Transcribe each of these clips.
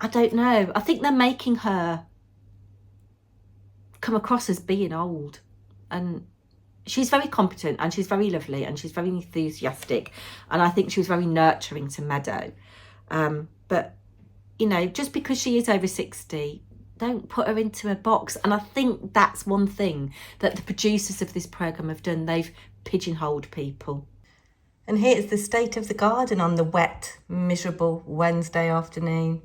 I don't know. I think they're making her come across as being old. And she's very competent and she's very lovely and she's very enthusiastic. And I think she was very nurturing to Meadow. But, you know, just because she is over 60, don't put her into a box. And I think that's one thing that the producers of this programme have done. They've pigeonholed people. And here's the state of the garden on the wet, miserable Wednesday afternoon.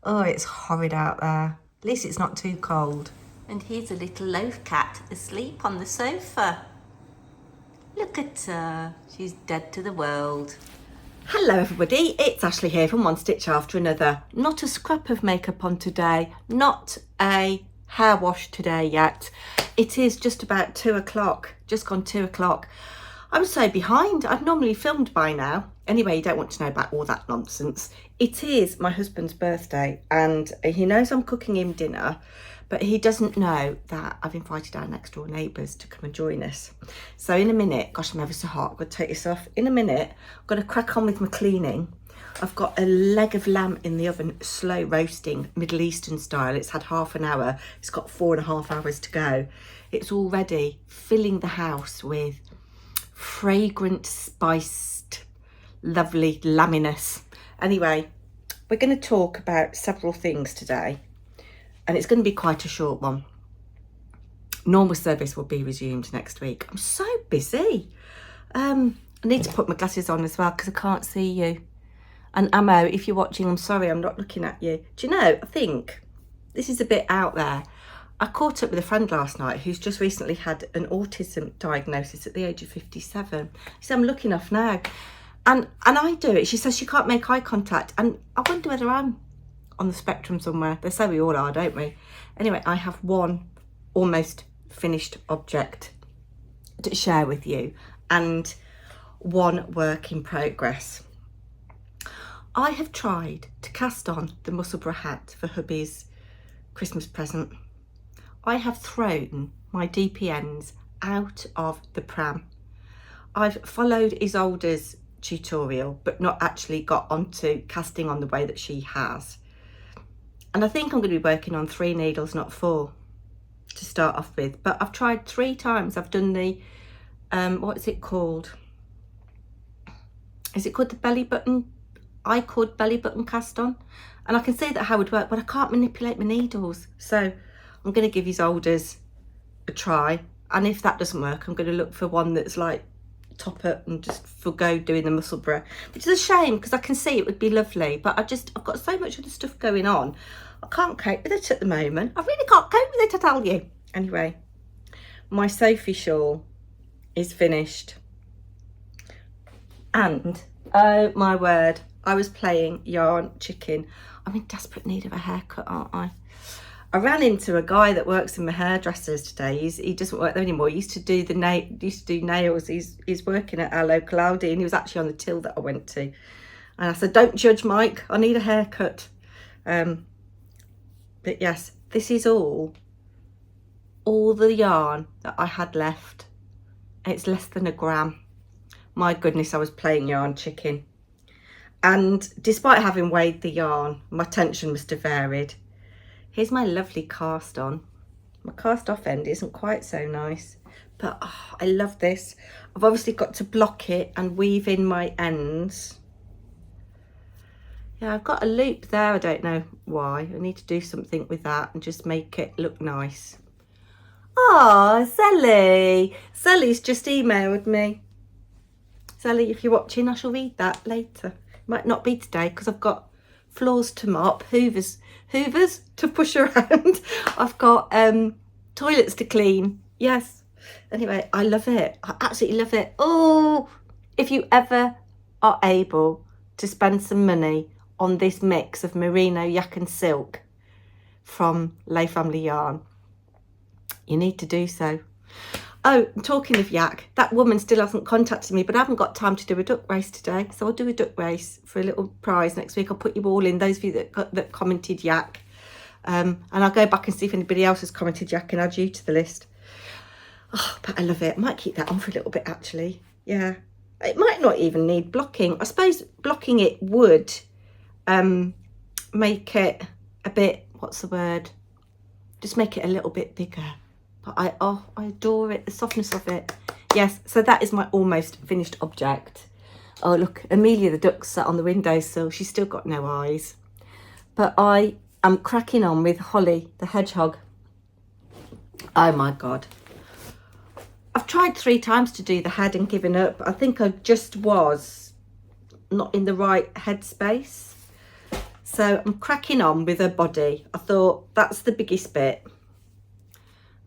Oh, it's horrid out there. At least it's not too cold. And here's a little loaf cat asleep on the sofa. Look at her. She's dead to the world. Hello everybody, it's Ashley here from One Stitch After Another. Not a scrap of makeup on today, not a hair wash today yet. It is just about 2 o'clock, just gone 2 o'clock. I'm so behind. I've normally filmed by now. Anyway, you don't want to know about all that nonsense. It is my husband's birthday and he knows I'm cooking him dinner, but he doesn't know that I've invited our next door neighbours to come and join us. So in a minute, gosh, I'm ever so hot, I've got to take this off. In a minute, I'm going to crack on with my cleaning. I've got a leg of lamb in the oven, slow roasting, Middle Eastern style. It's had half an hour. It's got 4.5 hours to go. It's already filling the house with fragrant, spiced, lovely lamminess. Anyway, we're going to talk about several things today. And it's going to be quite a short one. Normal service will be resumed next week. I'm so busy. I need to put my glasses on as well because I can't see you. And Amo, if you're watching, I'm sorry, I'm not looking at you. Do you know, I think this is a bit out there. I caught up with a friend last night who's just recently had an autism diagnosis at the age of 57. She said, I'm looking off now. And I do it. She says she can't make eye contact. And I wonder whether I'm on the spectrum somewhere. They say we all are, don't we? Anyway, I have one almost finished object to share with you and one work in progress. I have tried to cast on the Musselburgh hat for hubby's Christmas present. I have thrown my DPNs out of the pram. I've followed Isolde's tutorial but not actually got onto casting on the way that she has. And I think I'm going to be working on 3 needles, not 4, to start off with. But I've tried 3 times. I've done the, what is it called? Is it called the belly button? I called belly button cast on. And I can see that how it would work, but I can't manipulate my needles. So I'm going to give Isolde's a try. And if that doesn't work, I'm going to look for one that's like top up and just forgo doing the Musselburgh, which is a shame because I can see it would be lovely. But I've got so much other stuff going on. I can't cope with it at the moment. I really can't cope with it, I tell you. Anyway, my Sophie Shawl is finished. And, oh my word, I was playing yarn chicken. I'm in desperate need of a haircut, aren't I? I ran into a guy that works in my hairdressers today. He doesn't work there anymore. He used to do nails. He's working at our local Aldi and he was actually on the till that I went to. And I said, don't judge, Mike. I need a haircut. But yes, this is all the yarn that I had left. It's less than a gram. My goodness, I was playing yarn chicken. And despite having weighed the yarn, my tension must have varied. Here's my lovely cast on. My cast off end isn't quite so nice, but oh, I love this. I've obviously got to block it and weave in my ends. Yeah, I've got a loop there. I don't know why. I need to do something with that and just make it look nice. Oh, Sally. Sally's just emailed me. Sally, if you're watching, I shall read that later. Might not be today because I've got floors to mop, hoovers to push around. I've got toilets to clean. Yes. Anyway, I love it. I absolutely love it. Oh, if you ever are able to spend some money on this mix of merino, yak and silk from Lay Family Yarn, you need to do so. Oh, talking of yak, that woman still hasn't contacted me, but I haven't got time to do a duck race today. So I'll do a duck race for a little prize next week. I'll put you all in, those of you that commented yak. And I'll go back and see if anybody else has commented yak and add you to the list. Oh, but I love it. I might keep that on for a little bit, actually. Yeah. It might not even need blocking. I suppose blocking it would make it a bit, what's the word? Just make it a little bit bigger. But I adore it, the softness of it. Yes, so that is my almost finished object. Oh, look, Amelia the duck sat on the windowsill. She's still got no eyes. But I am cracking on with Holly the hedgehog. Oh my God. I've tried 3 times to do the head and given up. I think I just was not in the right headspace. So I'm cracking on with her body. I thought that's the biggest bit.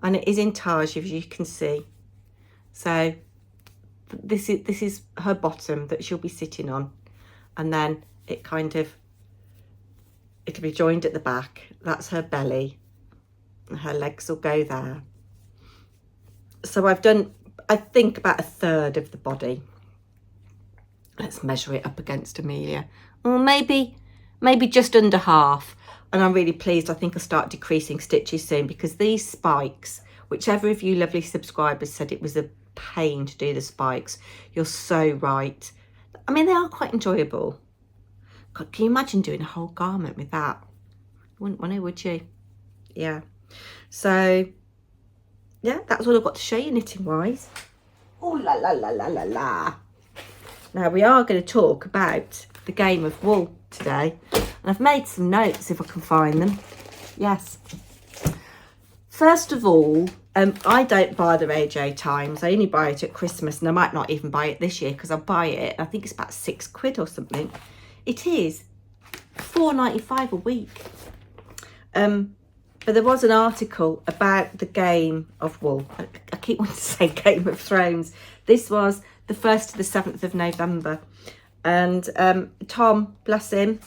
And it is in Taj, as you can see. So this is her bottom that she'll be sitting on. And then it kind of, it'll be joined at the back. That's her belly. Her legs will go there. So I've done, I think, about 1/3 of the body. Let's measure it up against Amelia. Or maybe just under half. And I'm really pleased. I think I'll start decreasing stitches soon, because these spikes, whichever of you lovely subscribers said it was a pain to do the spikes, you're so right. I mean, they are quite enjoyable. God, can you imagine doing a whole garment with that? Wouldn't want to, would you? Yeah. So, yeah, that's all I've got to show you knitting wise. Oh, la, la, la, la, la, la. Now, we are going to talk about the game of wool today. And I've made some notes if I can find them. Yes. First of all, I don't buy the AJ Times. I only buy it at Christmas, and I might not even buy it this year because I buy it. I think it's about £6 or something. It is £4.95 a week. But there was an article about the game of wool. I keep wanting to say Game of Thrones. This was the 1st to the 7th of November. And Tom, bless him,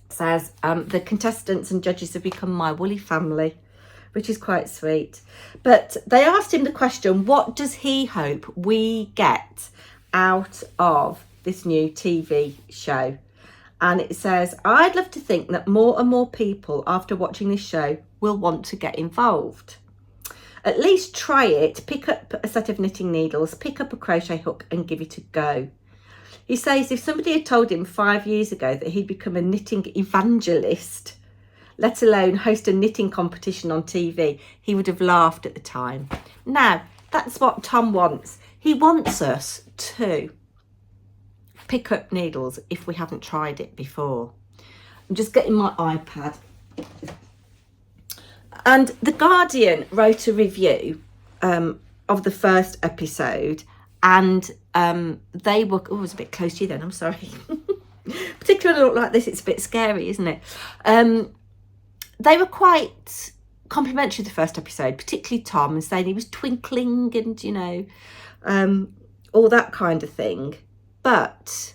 says the contestants and judges have become my woolly family, which is quite sweet. But they asked him the question, what does he hope we get out of this new TV show? And it says, I'd love to think that more and more people after watching this show will want to get involved. At least try it, pick up a set of knitting needles, pick up a crochet hook and give it a go. He says if somebody had told him 5 years ago that he'd become a knitting evangelist, let alone host a knitting competition on TV, he would have laughed at the time. Now, that's what Tom wants. He wants us to pick up needles if we haven't tried it before. I'm just getting my iPad. And The Guardian wrote a review of the first episode, and they were, oh, it was a bit close to you then, I'm sorry. Particularly when I look like this, it's a bit scary, isn't it? They were quite complimentary of the first episode, particularly Tom, and saying he was twinkling and, you know, all that kind of thing. But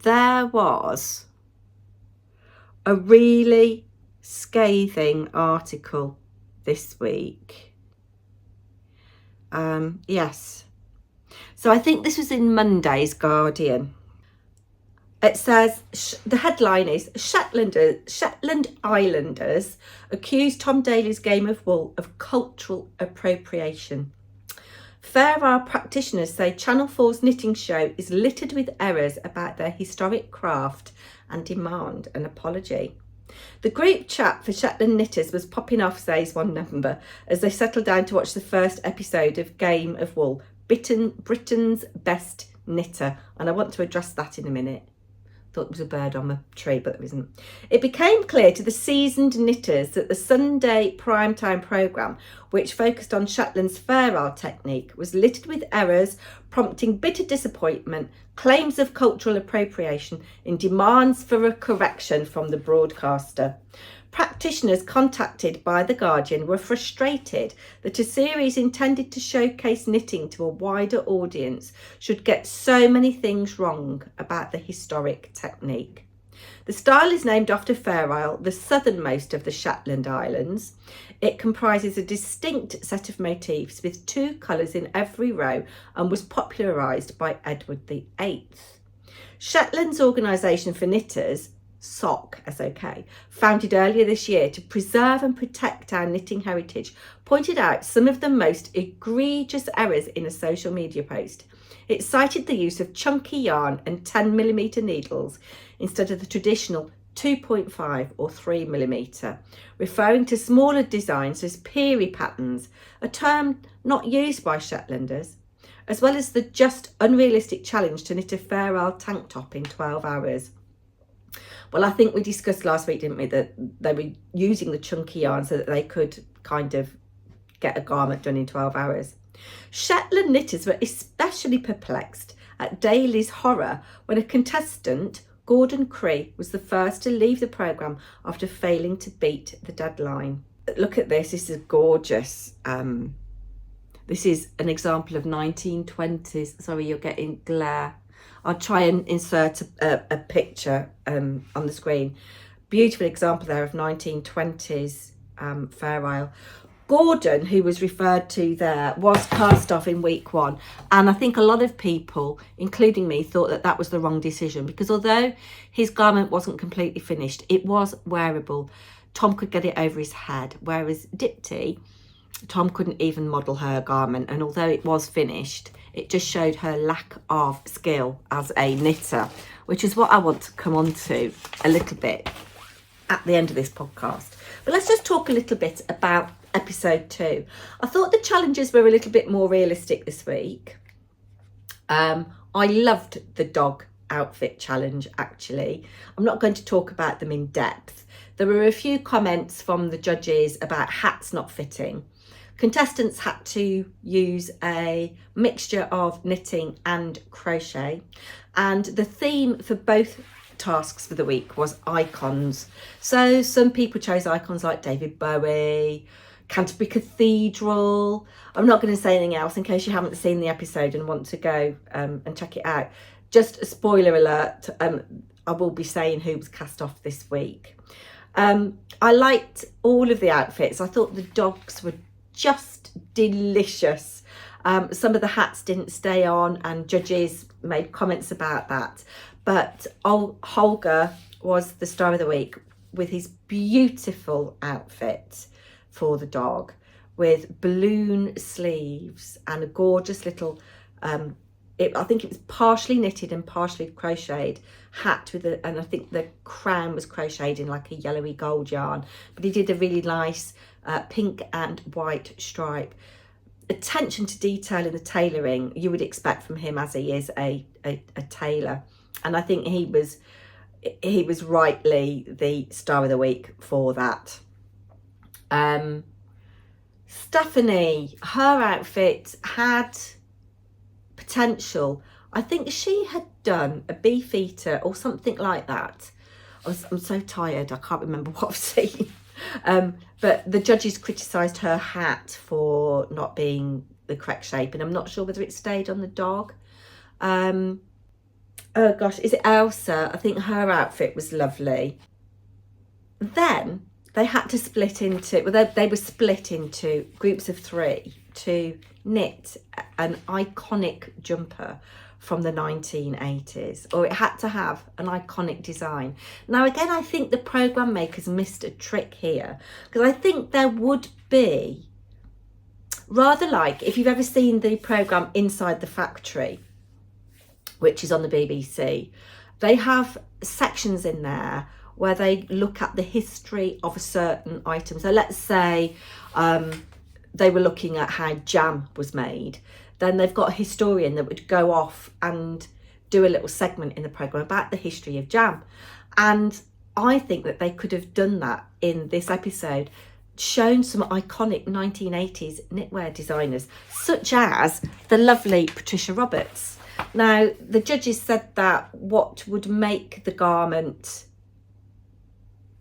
there was a really scathing article this week. Yes. So I think this was in Monday's Guardian. It says, the headline is, Shetland Islanders accuse Tom Daley's game of wool of cultural appropriation. Fair Isle practitioners say Channel 4's knitting show is littered with errors about their historic craft and demand an apology. The group chat for Shetland knitters was popping off, says one member, as they settled down to watch the first episode of Game of Wool, Britain's Best Knitter. And I want to address that in a minute. Thought it was a bird on the tree, but there isn't. It became clear to the seasoned knitters that the Sunday primetime programme, which focused on Shetland's Fair Isle technique, was littered with errors, prompting bitter disappointment, claims of cultural appropriation, and demands for a correction from the broadcaster. Practitioners contacted by The Guardian were frustrated that a series intended to showcase knitting to a wider audience should get so many things wrong about the historic technique. The style is named after Fair Isle, the southernmost of the Shetland Islands. It comprises a distinct set of motifs with 2 colours in every row and was popularised by Edward VIII. Shetland's Organisation for Knitters, SOK, S-O-K, founded earlier this year to preserve and protect our knitting heritage, pointed out some of the most egregious errors in a social media post. It cited the use of chunky yarn and 10mm needles instead of the traditional 2.5 or 3mm, referring to smaller designs as peery patterns, a term not used by Shetlanders, as well as the just unrealistic challenge to knit a Fair Isle tank top in 12 hours. Well, I think we discussed last week, didn't we, that they were using the chunky yarn so that they could kind of get a garment done in 12 hours. Shetland knitters were especially perplexed at Daly's horror when a contestant, Gordon Cree, was the first to leave the programme after failing to beat the deadline. Look at this, this is gorgeous. This is an example of 1920s. Sorry, you're getting glare. I'll try and insert a picture on the screen. Beautiful example there of 1920s Fair Isle. Gordon, who was referred to there, was cast off in week 1. And I think a lot of people, including me, thought that that was the wrong decision, because although his garment wasn't completely finished, it was wearable. Tom could get it over his head, whereas Dipti, Tom couldn't even model her garment. And although it was finished, it just showed her lack of skill as a knitter, which is what I want to come on to a little bit at the end of this podcast. But let's just talk a little bit about episode 2. I thought the challenges were a little bit more realistic this week. I loved the dog outfit challenge, actually. I'm not going to talk about them in depth. There were a few comments from the judges about hats not fitting. Contestants had to use a mixture of knitting and crochet, and the theme for both tasks for the week was icons. So some people chose icons like David Bowie, Canterbury Cathedral. I'm not going to say anything else in case you haven't seen the episode and want to go and check it out. Just a spoiler alert, I will be saying who was cast off this week. I liked all of the outfits. I thought the dogs were just delicious. Some of the hats didn't stay on and judges made comments about that. But Holger was the star of the week with his beautiful outfit for the dog, with balloon sleeves and a gorgeous little, I think it was partially knitted and partially crocheted hat with and I think the crown was crocheted in like a yellowy gold yarn. But he did a really nice pink and white stripe. Attention to detail in the tailoring you would expect from him, as he is a tailor. And I think he was rightly the star of the week for that. Stephanie, her outfit had potential. I think she had done a beefeater or something like that. I'm so tired, I can't remember what I've seen. But the judges criticised her hat for not being the correct shape, and I'm not sure whether it stayed on the dog. Oh gosh, is it Elsa? I think her outfit was lovely. Then they had to split into, well, they were split into groups of 3 to knit an iconic jumper from the 1980s, or it had to have an iconic design. Now again, I think the programme makers missed a trick here, because I think there would be, rather like if you've ever seen the programme Inside the Factory, which is on the BBC, they have sections in there where they look at the history of a certain item. So let's say they were looking at how jam was made. Then they've got a historian that would go off and do a little segment in the programme about the history of jam. And I think that they could have done that in this episode, shown some iconic 1980s knitwear designers, such as the lovely Patricia Roberts. Now, the judges said that what would make the garment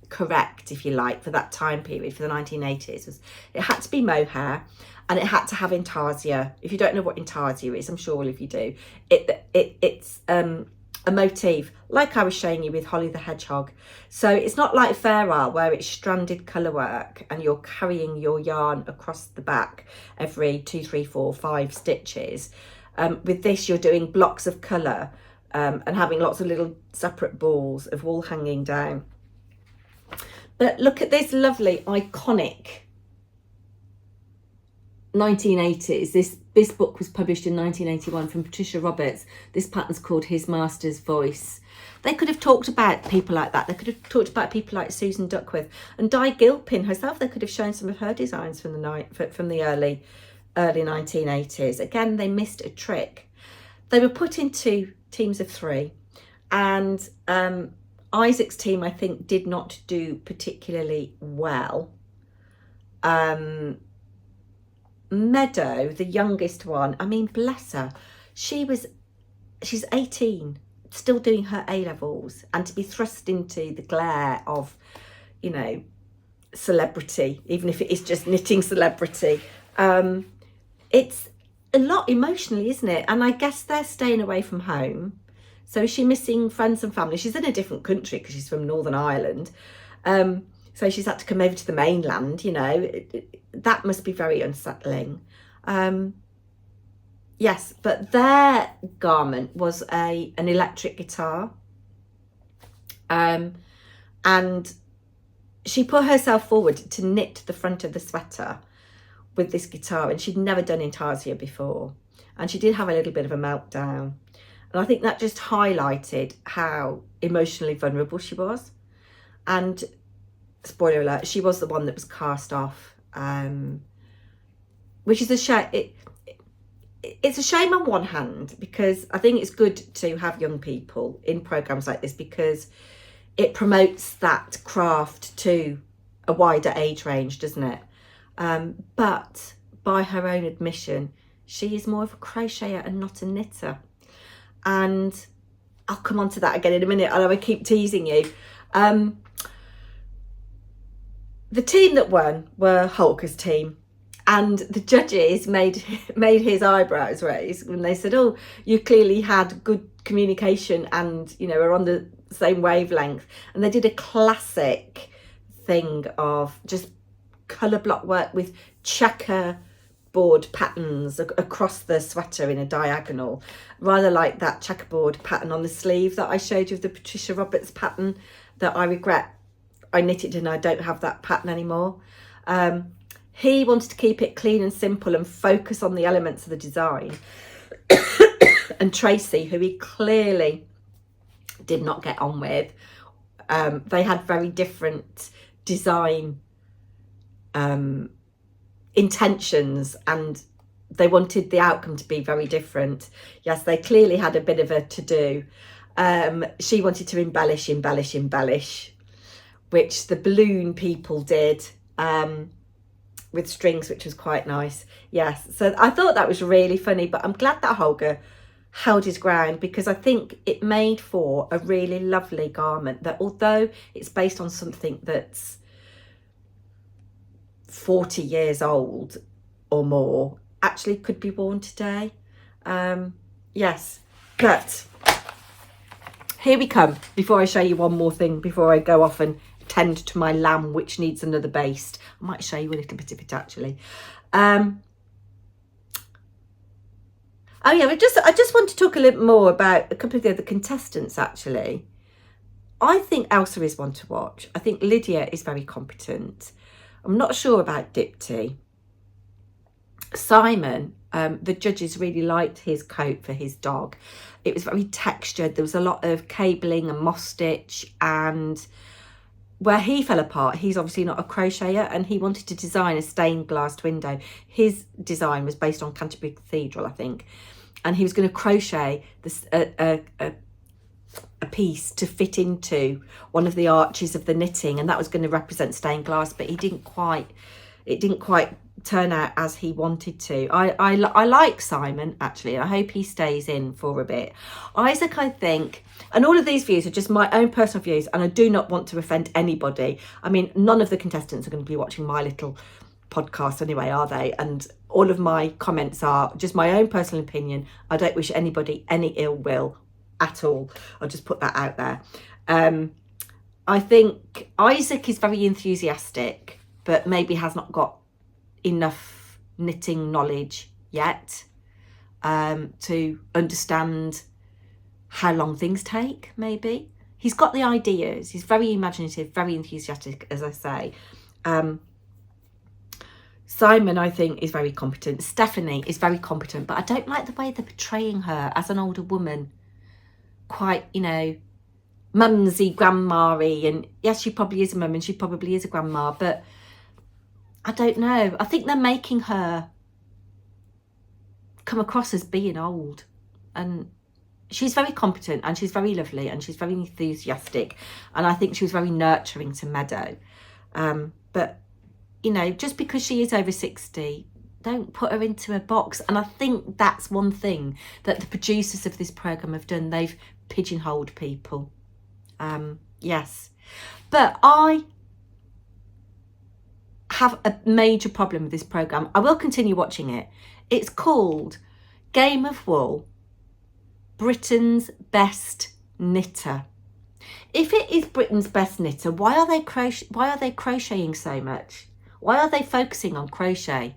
correct, if you like, for that time period, for the 1980s, was it had to be mohair and it had to have intarsia. If you don't know what intarsia is, I'm sure all of you do. It's a motif, like I was showing you with Holly the Hedgehog. So it's not like Fair Isle, where it's stranded colour work and you're carrying your yarn across the back every 2, 3, 4, 5 stitches. With this, you're doing blocks of colour and having lots of little separate balls of wool hanging down. But look at this lovely, iconic 1980s, this this book was published in 1981 from Patricia Roberts. This pattern's called His Master's Voice. They could have talked about people like that. They could have talked about people like Susan Duckworth and Di Gilpin herself. They could have shown some of her designs from the early 1980s. Again, they missed a trick. They were put into teams of 3, and Isaac's team, I think, did not do particularly well. Meadow, the youngest one, I mean, bless her, she's 18, still doing her A-levels, and to be thrust into the glare of, you know, celebrity, even if it is just knitting celebrity, it's a lot emotionally, isn't it? And I guess they're staying away from home. So is she missing friends and family? She's in a different country because she's from Northern Ireland. So she's had to come over to the mainland, you know. That must be very unsettling. Yes, but their garment was an electric guitar. And she put herself forward to knit the front of the sweater with this guitar, and she'd never done intarsia before. And she did have a little bit of a meltdown. And I think that just highlighted how emotionally vulnerable she was. And spoiler alert, she was the one that was cast off, which is a shame. It's a shame on one hand, because I think it's good to have young people in programmes like this, because it promotes that craft to a wider age range, doesn't it? But by her own admission, she is more of a crocheter and not a knitter. And I'll come on to that again in a minute. I know I keep teasing you. The team that won were Holker's team, and the judges made his eyebrows raise when they said, "Oh, you clearly had good communication and, you know, are on the same wavelength." And they did a classic thing of just colour block work with checkerboard patterns across the sweater in a diagonal, rather like that checkerboard pattern on the sleeve that I showed you of the Patricia Roberts pattern that I regret I knitted and I don't have that pattern anymore. He wanted to keep it clean and simple and focus on the elements of the design. And Tracy, who he clearly did not get on with, they had very different design intentions, and they wanted the outcome to be very different. Yes, they clearly had a bit of a to-do. She wanted to embellish, which the balloon people did with strings, which was quite nice. Yes, so I thought that was really funny, but I'm glad that Holger held his ground, because I think it made for a really lovely garment that, although it's based on something that's 40 years old or more, actually could be worn today. Yes, but here we come. Before I show you one more thing, before I go off and tend to my lamb, which needs another baste, I might show you a little bit of it actually. Oh yeah, I just want to talk a little more about a couple of the other contestants actually. I think Elsa is one to watch. I think Lydia is very competent. I'm not sure about Dipti. Simon, the judges really liked his coat for his dog. It was very textured. There was a lot of cabling and moss stitch, and where he fell apart, he's obviously not a crocheter, and he wanted to design a stained glass window. His design was based on Canterbury Cathedral, I think, and he was going to crochet this a piece to fit into one of the arches of the knitting, and that was going to represent stained glass, but it didn't quite turn out as he wanted to. I like Simon actually. I hope he stays in for a bit. Isaac, I think, and all of these views are just my own personal views, and I do not want to offend anybody. I mean, none of the contestants are going to be watching my little podcast anyway, are they? And all of my comments are just my own personal opinion. I don't wish anybody any ill will at all. I'll just put that out there. I think Isaac is very enthusiastic, but maybe has not got enough knitting knowledge yet to understand how long things take. Maybe he's got the ideas, he's very imaginative, very enthusiastic, as I say. Simon, I think, is very competent. Stephanie is very competent, but I don't like the way they're portraying her as an older woman. Quite, you know, mumsy, grandma-y. And yes, she probably is a mum and she probably is a grandma, but I don't know. I think they're making her come across as being old. And she's very competent and she's very lovely and she's very enthusiastic. And I think she was very nurturing to Meadow. But, you know, just because she is over 60, don't put her into a box. And I think that's one thing that the producers of this programme have done. They've pigeonholed people. Yes. But I have a major problem with this programme. I will continue watching it. It's called Game of Wool, Britain's Best Knitter. If it is Britain's Best Knitter, why are they crocheting so much? Why are they focusing on crochet?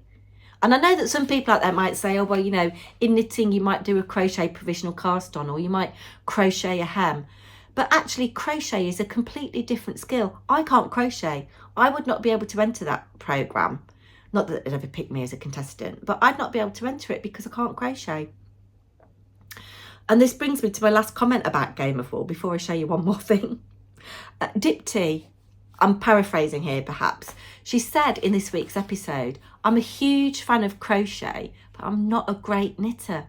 And I know that some people out there might say, oh, well, you know, in knitting, you might do a crochet provisional cast on, or you might crochet a hem. But actually, crochet is a completely different skill. I can't crochet. I would not be able to enter that programme. Not that it ever picked me as a contestant, but I'd not be able to enter it because I can't crochet. And this brings me to my last comment about Game of Wool before I show you one more thing. Dipti, I'm paraphrasing here perhaps, she said in this week's episode, I'm a huge fan of crochet, but I'm not a great knitter.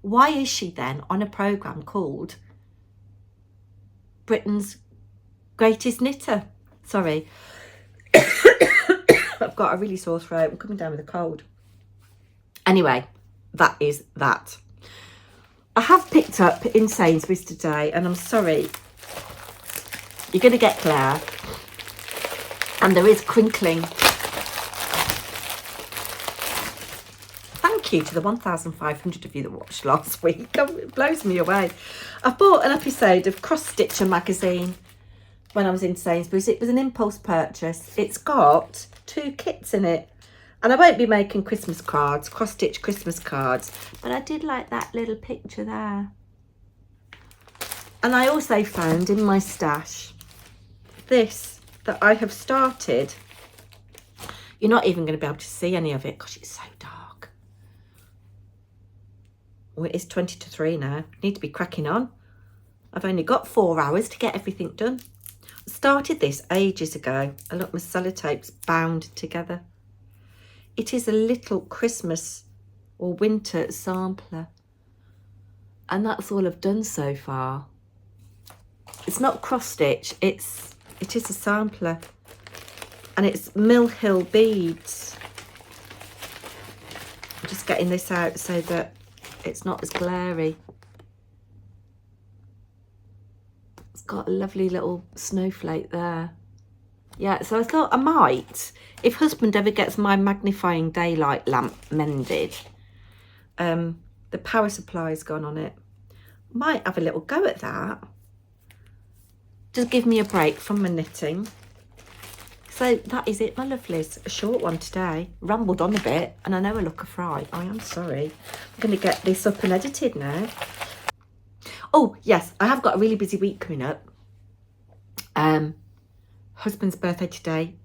Why is she then on a programme called Britain's Greatest Knitter? Sorry. I've got a really sore throat. I'm coming down with a cold. Anyway, that is that. I have picked up in Sainsbury's today, and I'm sorry, you're going to get Claire, and there is crinkling. Thank you to the 1,500 of you that watched last week. It blows me away. I bought an episode of Cross Stitcher magazine when I was in Sainsbury's. It was an impulse purchase. It's got 2 kits in it. And I won't be making Christmas cards, cross-stitch Christmas cards, but I did like that little picture there. And I also found in my stash this that I have started. You're not even going to be able to see any of it because it's so dark. Oh, it is 20 to 3 now. Need to be cracking on. I've only got 4 hours to get everything done. I started this ages ago. And look, my sellotape's bound together. It is a little Christmas or winter sampler. And that's all I've done so far. It's not cross stitch, it is a sampler. And it's Mill Hill beads. I'm just getting this out so that it's not as glary. It's got a lovely little snowflake there. Yeah, so I thought I might, if husband ever gets my magnifying daylight lamp mended, the power supply's gone on it, might have a little go at that. Just give me a break from my knitting. So that is it, my lovelies. A short one today. Rambled on a bit, and I know I look a fright. I am sorry. I'm going to get this up and edited now. Oh, yes, I have got a really busy week coming up. Husband's birthday today,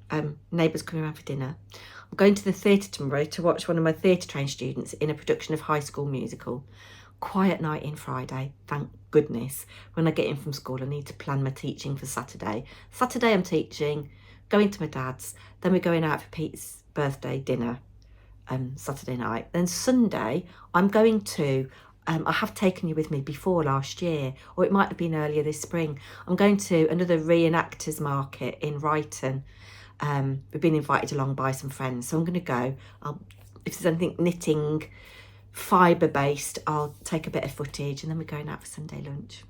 neighbours coming around for dinner. I'm going to the theatre tomorrow to watch one of my theatre trained students in a production of High School Musical. Quiet night in Friday, thank goodness. When I get in from school, I need to plan my teaching for Saturday. Saturday I'm teaching, going to my dad's, then we're going out for Pete's birthday dinner Saturday night. Then Sunday, I'm going to, I have taken you with me before last year, or it might have been earlier this spring. I'm going to another reenactors market in Brighton. We've been invited along by some friends, so I'm going to go. If there's anything knitting, fibre-based, I'll take a bit of footage, and then we're going out for Sunday lunch.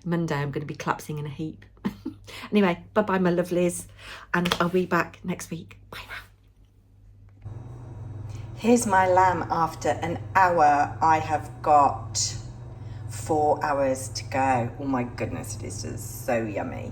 Monday, I'm going to be collapsing in a heap. Anyway, bye-bye, my lovelies, and I'll be back next week. Bye now. Here's my lamb after an hour. I have got 4 hours to go. Oh my goodness, it is just so yummy.